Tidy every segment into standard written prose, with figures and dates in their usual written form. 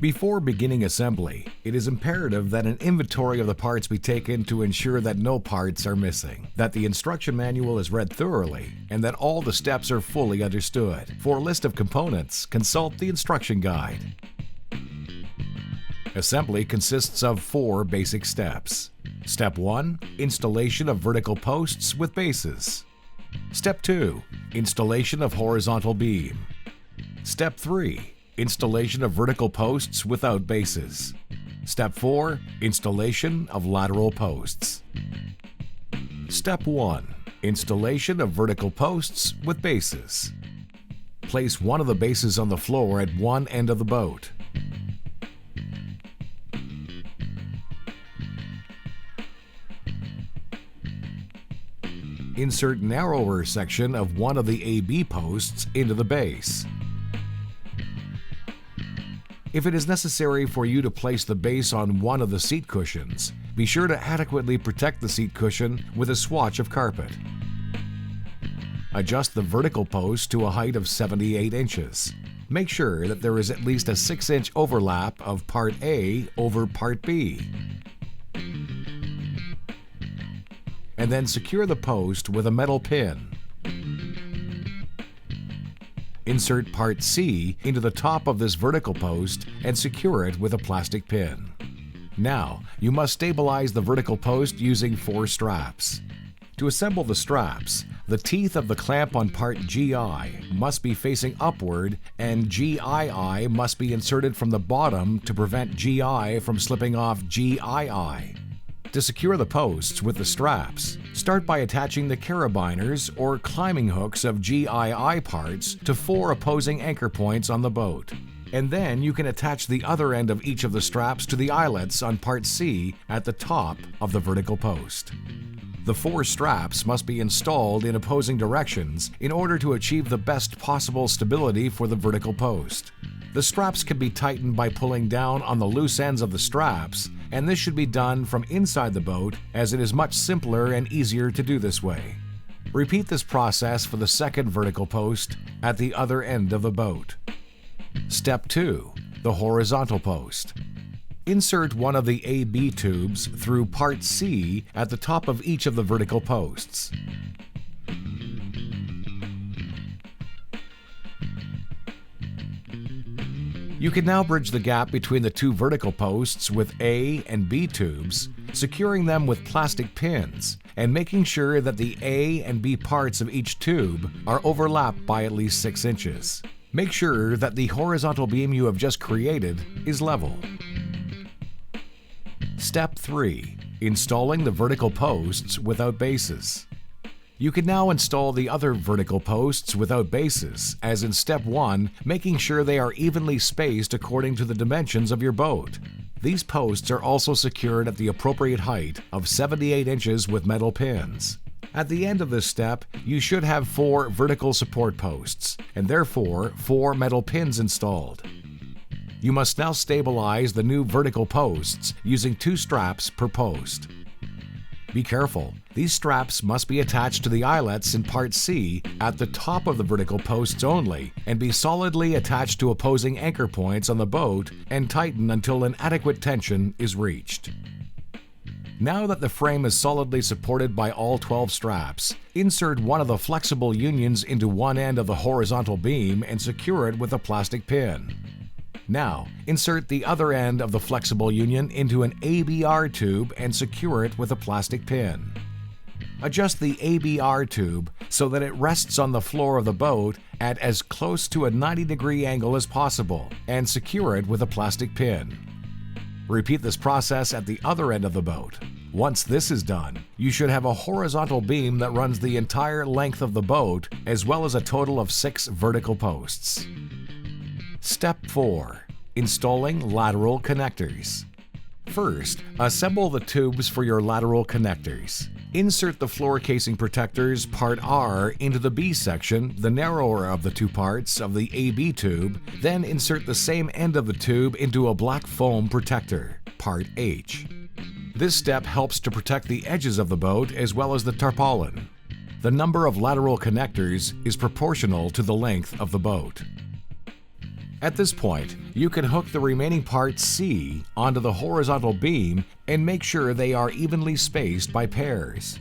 Before beginning assembly, it is imperative that an inventory of the parts be taken to ensure that no parts are missing, that the instruction manual is read thoroughly, and that all the steps are fully understood. For a list of components, consult the instruction guide. Assembly consists of 4 basic steps. Step 1. Installation of vertical posts with bases. Step 2. Installation of horizontal beam. Step 3. Installation of vertical posts without bases. Step 4. Installation of lateral posts. Step 1. Installation of vertical posts with bases. Place one of the bases on the floor at one end of the boat. Insert narrower section of one of the AB posts into the base. If it is necessary for you to place the base on one of the seat cushions, be sure to adequately protect the seat cushion with a swatch of carpet. Adjust the vertical post to a height of 78 inches. Make sure that there is at least a 6-inch overlap of Part A over Part B. And then secure the post with a metal pin. Insert Part C into the top of this vertical post and secure it with a plastic pin. Now, you must stabilize the vertical post using 4 straps. To assemble the straps, the teeth of the clamp on Part GI must be facing upward and GII must be inserted from the bottom to prevent GI from slipping off GII. To secure the posts with the straps, start by attaching the carabiners or climbing hooks of GII parts to 4 opposing anchor points on the boat. And then you can attach the other end of each of the straps to the eyelets on Part C at the top of the vertical post. The 4 straps must be installed in opposing directions in order to achieve the best possible stability for the vertical post. The straps can be tightened by pulling down on the loose ends of the straps, and this should be done from inside the boat as it is much simpler and easier to do this way. Repeat this process for the second vertical post at the other end of the boat. Step 2. The horizontal post. Insert one of the AB tubes through Part C at the top of each of the vertical posts. You can now bridge the gap between the 2 vertical posts with A and B tubes, securing them with plastic pins and making sure that the A and B parts of each tube are overlapped by at least 6 inches. Make sure that the horizontal beam you have just created is level. Step 3. Installing the vertical posts without bases. You can now install the other vertical posts without bases, as in Step 1, making sure they are evenly spaced according to the dimensions of your boat. These posts are also secured at the appropriate height of 78 inches with metal pins. At the end of this step, you should have 4 vertical support posts, and therefore 4 metal pins installed. You must now stabilize the new vertical posts using 2 straps per post. Be careful, these straps must be attached to the eyelets in Part C at the top of the vertical posts only and be solidly attached to opposing anchor points on the boat and tighten until an adequate tension is reached. Now that the frame is solidly supported by all 12 straps, insert one of the flexible unions into one end of the horizontal beam and secure it with a plastic pin. Now, insert the other end of the flexible union into an ABR tube and secure it with a plastic pin. Adjust the ABR tube so that it rests on the floor of the boat at as close to a 90-degree angle as possible and secure it with a plastic pin. Repeat this process at the other end of the boat. Once this is done, you should have a horizontal beam that runs the entire length of the boat as well as a total of 6 vertical posts. Step 4. Installing lateral connectors. First, assemble the tubes for your lateral connectors. Insert the floor casing protectors Part R into the B section, the narrower of the 2 parts of the AB tube, then insert the same end of the tube into a black foam protector, Part H. This step helps to protect the edges of the boat as well as the tarpaulin. The number of lateral connectors is proportional to the length of the boat. At this point, you can hook the remaining part C onto the horizontal beam and make sure they are evenly spaced by pairs.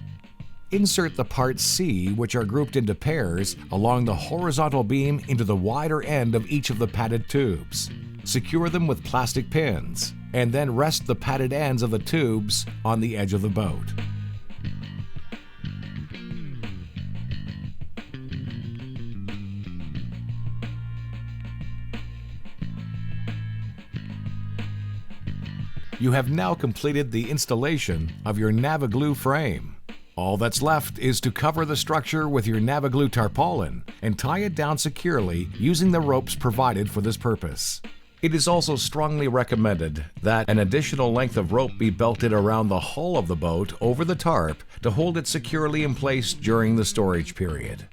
Insert the parts C, which are grouped into pairs, along the horizontal beam into the wider end of each of the padded tubes. Secure them with plastic pins, and then rest the padded ends of the tubes on the edge of the boat. You have now completed the installation of your Navigloo frame. All that's left is to cover the structure with your Navigloo tarpaulin and tie it down securely using the ropes provided for this purpose. It is also strongly recommended that an additional length of rope be belted around the hull of the boat over the tarp to hold it securely in place during the storage period.